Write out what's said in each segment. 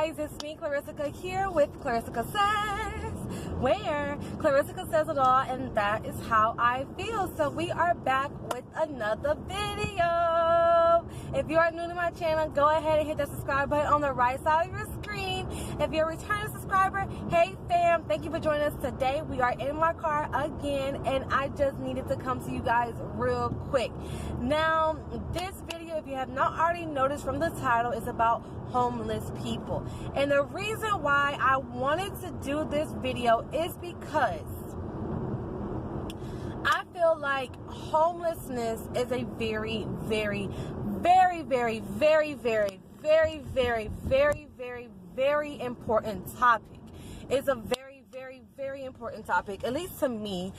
guys, it's me, Clarissa here with Clarissa Says, where Clarissa says it all, and that is how I feel. So we are back with another video. If you are new to my channel, go ahead and hit that subscribe button on the right side of your screen. If you're a returning subscriber, hey fam, thank you for joining us today. We are in my car again, and I just needed to come to you guys real quick. Now, this video, if you have not already noticed from the title, is about homeless people. And the reason why I wanted to do this video is because I feel like homelessness is a very important topic. It's a very important topic, at least to me.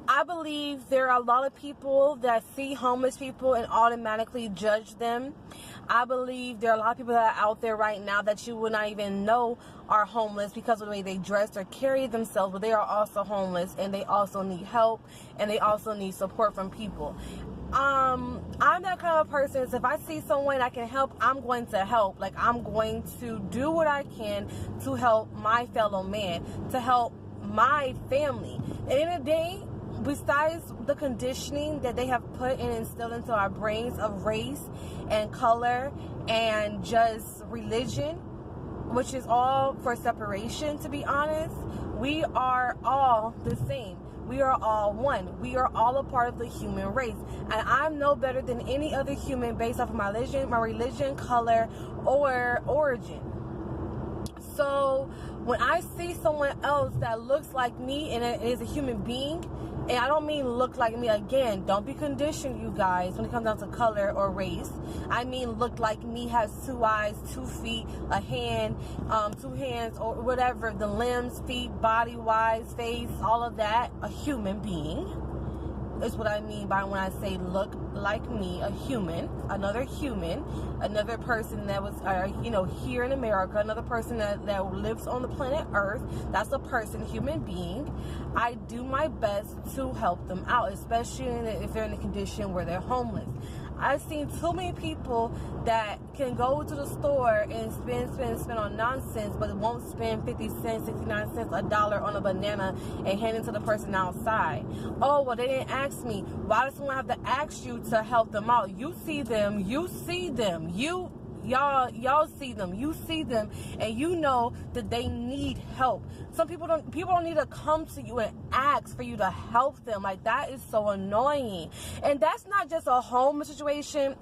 I believe there are a lot of people that see homeless people and automatically judge them. I believe there are a lot of people that are out there right now that you would not even know are homeless because of the way they dress or carry themselves, but they are also homeless and they also need help and they also need support from people. I'm that kind of person, so if I see someone I can help, I'm going to help. Like, I'm going to do what I can to help my fellow man, to help my family. At the end of the day, besides the conditioning that they have put and instilled into our brains of race and color and just religion, which is all for separation, to be honest, we are all the same. We are all one. We are all a part of the human race. And I'm no better than any other human based off of my religion, color, or origin. So when I see someone else that looks like me and is a human being, and I don't mean look like me, again, don't be conditioned, you guys, when it comes down to color or race. I mean look like me, has 2 eyes, 2 feet, a hand, 2 hands, or whatever, the limbs, feet, body-wise, face, all of that. A human being is what I mean by when I say look like me, a human, another person that was, here in America, another person that lives on the planet Earth. That's a person, human being. I do my best to help them out, especially if they're in a condition where they're homeless. I've seen too many people that can go to the store and spend on nonsense, but won't spend 50 cents, 69 cents, $1 on a banana and hand it to the person outside. Oh, well, they didn't ask me. Why does someone have to ask you to help them out? You see them, y'all see them, you see them, and you know that they need help. Some people don't need to come to you and ask for you to help them. Like, that is so annoying. And that's not just a homeless situation,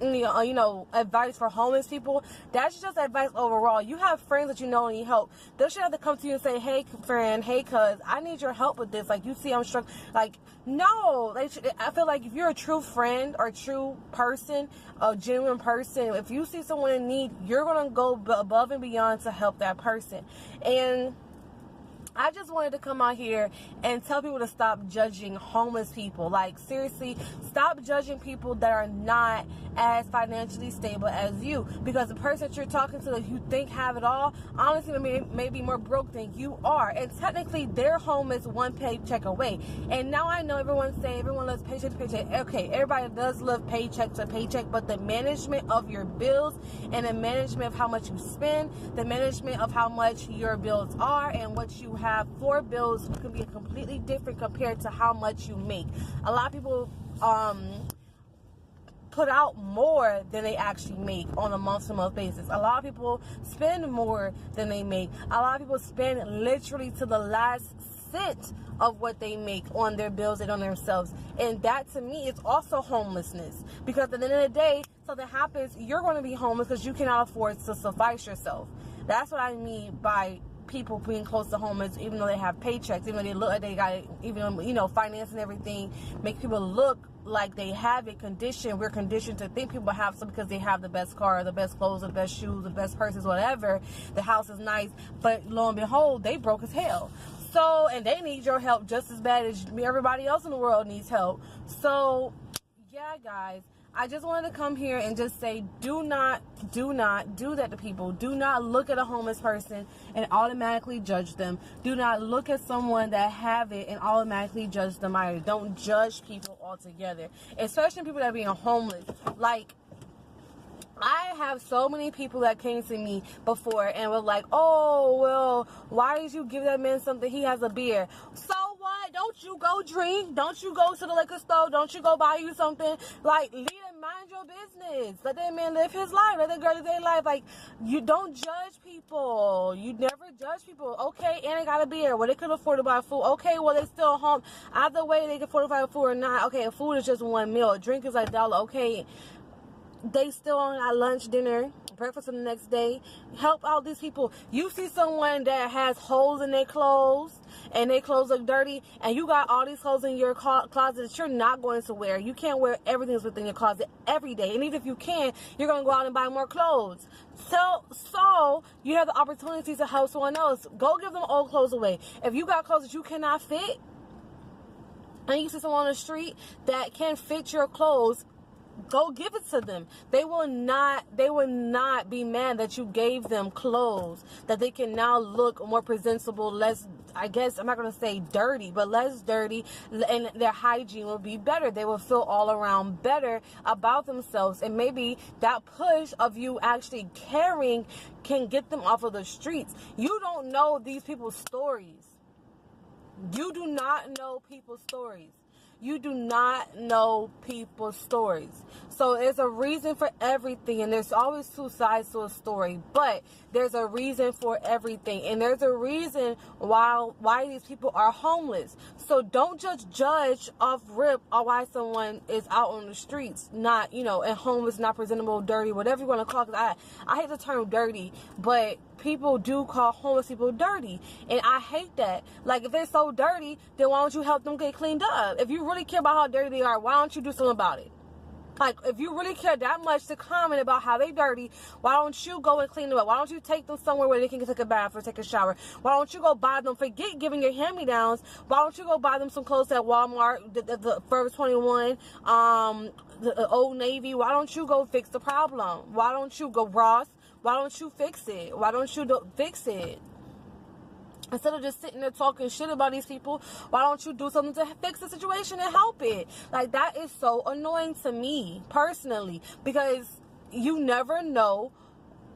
advice for homeless people. That's just advice overall. You have friends that you know need help. They should have to come to you and say, hey friend, hey cuz, I need your help with this. Like, you see I'm struggling. Like, no, I feel like if you're a true friend or true person, a genuine person, if you see someone in need, you're going to go above and beyond to help that person. And I just wanted to come out here and tell people to stop judging homeless people. Like, seriously, stop judging people that are not as financially stable as you. Because the person that you're talking to that you think have it all, honestly, may be more broke than you are. And technically, they're homeless one paycheck away. And now I know everyone loves paycheck to paycheck. Okay, everybody does love paycheck to paycheck, but the management of your bills and the management of how much you spend, the management of how much your bills are and what you have for bills can be completely different compared to how much you make. A lot of people put out more than they actually make on a month-to-month basis. A lot of people spend more than they make. A lot of people spend literally to the last cent of what they make on their bills and on themselves. And that, to me, is also homelessness. Because at the end of the day, something happens, you're going to be homeless because you cannot afford to suffice yourself. That's what I mean by people being close to homeless, even though they have paychecks, even though they look like they got it, even finance and everything, make people look like they have it conditioned. We're conditioned to think people have some because they have the best car, the best clothes, the best shoes, the best purses, whatever. The house is nice, but lo and behold, they broke as hell. So, and they need your help just as bad as everybody else in the world needs help. So, yeah, guys, I just wanted to come here and just say, do not do that to people. Do not look at a homeless person and automatically judge them. Do not look at someone that have it and automatically judge them either. Don't judge people altogether, especially people that are being homeless. Like, I have so many people that came to me before and were like, oh, well, why did you give that man something? He has a beer. So what? Don't you go drink? Don't you go to the liquor store? Don't you go buy you something? Like, lead and mind your business. Let that man live his life. Let that girl live their life. Like, you don't judge people. You never judge people. Okay, and they got a beer. Well, they could afford to buy food. Okay, well, they still home. Either way, they can afford to buy food or not. Okay, food is just one meal. A drink is like $1. Okay. They still on at lunch, dinner, breakfast the next day. Help out these people. You see someone that has holes in their clothes and their clothes look dirty, and you got all these clothes in your closet that you're not going to wear. You can't wear everything that's within your closet every day. And even if you can, you're going to go out and buy more clothes. So you have the opportunity to help someone else. Go give them old clothes away. If you got clothes that you cannot fit, and you see someone on the street that can fit your clothes, go give it to them. They will not be mad that you gave them clothes that they can now look more presentable, less, I guess, I'm not going to say dirty, but less dirty, and their hygiene will be better. They will feel all around better about themselves. And maybe that push of you actually caring can get them off of the streets. You don't know these people's stories. You do not know people's stories. You do not know people's stories. So there's a reason for everything, and there's always two sides to a story, but there's a reason for everything, and there's a reason why these people are homeless. So don't just judge off rip or why someone is out on the streets, not, and homeless, not presentable, dirty, whatever you want to call it. I hate the term dirty, but people do call homeless people dirty, and I hate that. Like, if they're so dirty, then why don't you help them get cleaned up? If you really care about how dirty they are, why don't you do something about it? Like, if you really care that much to comment about how they dirty, why don't you go and clean them up? Why don't you take them somewhere where they can take a bath or take a shower? Why don't you go buy them? Forget giving your hand-me-downs. Why don't you go buy them some clothes at Walmart, the Forever 21, the Old Navy? Why don't you go fix the problem? Why don't you go Ross? Why don't you fix it? Why don't you fix it? Instead of just sitting there talking shit about these people, why don't you do something to fix the situation and help it? Like, that is so annoying to me, personally, because you never know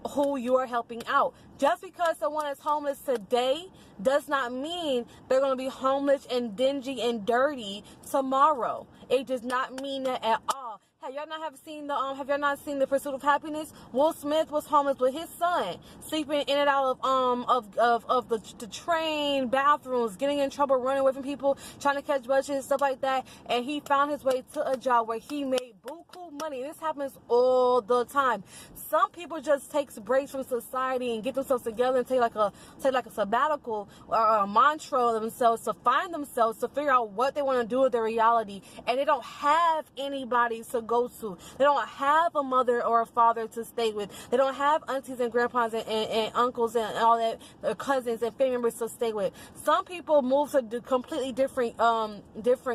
who you are helping out. Just because someone is homeless today does not mean they're going to be homeless and dingy and dirty tomorrow. It does not mean that at all. Have y'all not seen the Pursuit of Happiness? Will Smith was homeless with his son, sleeping in and out of the train bathrooms, getting in trouble, running away from people, trying to catch buses, stuff like that. And he found his way to a job where he made buku money. This happens all the time. Some people just take breaks from society and get themselves together and take like a sabbatical or a mantra of themselves to find themselves, to figure out what they want to do with their reality. And they don't have anybody to go to. They don't have a mother or a father to stay with. They don't have aunties and grandpas and uncles and all that, their cousins and family members to stay with. Some people move to completely different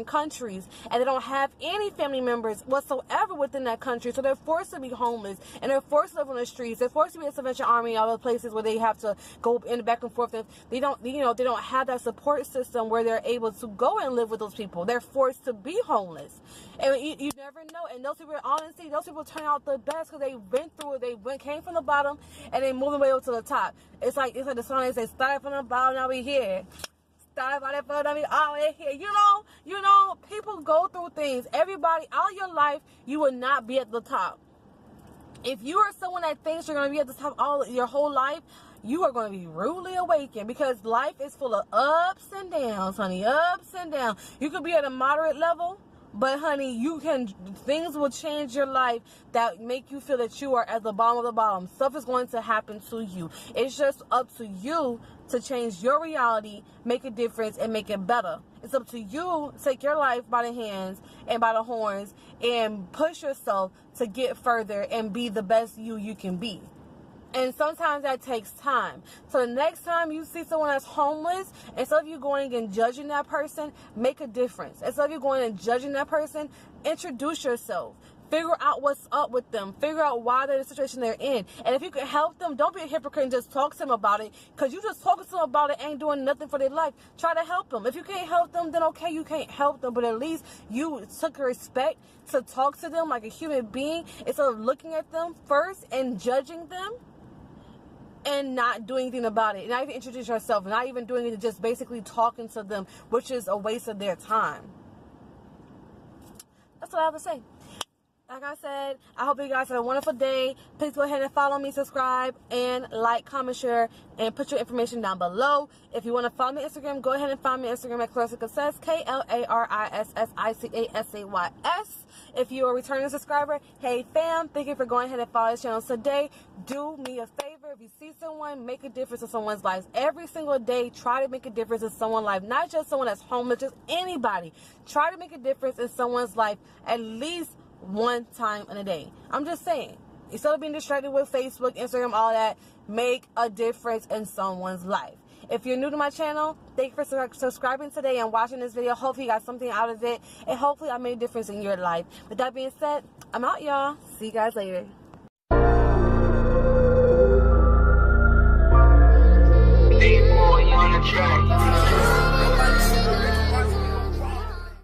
countries, and they don't have any family members whatsoever within that country. So they're forced to be homeless, and they're forced to live on the streets. They're forced to be a Salvation Army, all the places where they have to go in the back and forth. They don't have that support system where they're able to go and live with those people. They're forced to be homeless, and you never know. And those people, honestly, those people turn out the best because they went through it. They came from the bottom and they moved their way up to the top. It's like the song they say, started from the bottom, now we here. Started by that bottom, now we all here. You know, people go through things. Everybody, all your life, you will not be at the top. If you are someone that thinks you're going to be at the top all your whole life, you are going to be rudely awakened, because life is full of ups and downs, honey, ups and downs. You could be at a moderate level, but honey, things will change your life that make you feel that you are at the bottom of the bottom. Stuff is going to happen to you. It's just up to you to change your reality, make a difference, and make it better. It's up to you to take your life by the hands and by the horns and push yourself to get further and be the best you can be. And sometimes that takes time. So the next time you see someone that's homeless, instead of you going and judging that person, make a difference. Instead of you going and judging that person, introduce yourself. Figure out what's up with them. Figure out why they're in the situation they're in. And if you can help them, don't be a hypocrite and just talk to them about it. Because you just talking to them about it ain't doing nothing for their life. Try to help them. If you can't help them, then okay, you can't help them. But at least you took the respect to talk to them like a human being instead of looking at them first and judging them and not doing anything about it. Not even introduce yourself. Not even doing it, just basically talking to them, which is a waste of their time. That's what I have to say. Like I said, I hope you guys have a wonderful day. Please go ahead and follow me, subscribe, and like, comment, share, and put your information down below. If you want to follow me on Instagram, go ahead and find me on Instagram at Clarissa Says, KLARISSICASAYS. If you are a returning subscriber, hey fam, thank you for going ahead and follow this channel today. Do me a favor. If you see someone, make a difference in someone's life. Every single day, try to make a difference in someone's life. Not just someone that's homeless, just anybody. Try to make a difference in someone's life at least one time in a day. I'm just saying, instead of being distracted with Facebook, Instagram, all that, make a difference in someone's life. If you're new to my channel, thank you for subscribing today and watching this video. Hopefully you got something out of it, and hopefully I made a difference in your life. With that being said, I'm out, y'all. See you guys later.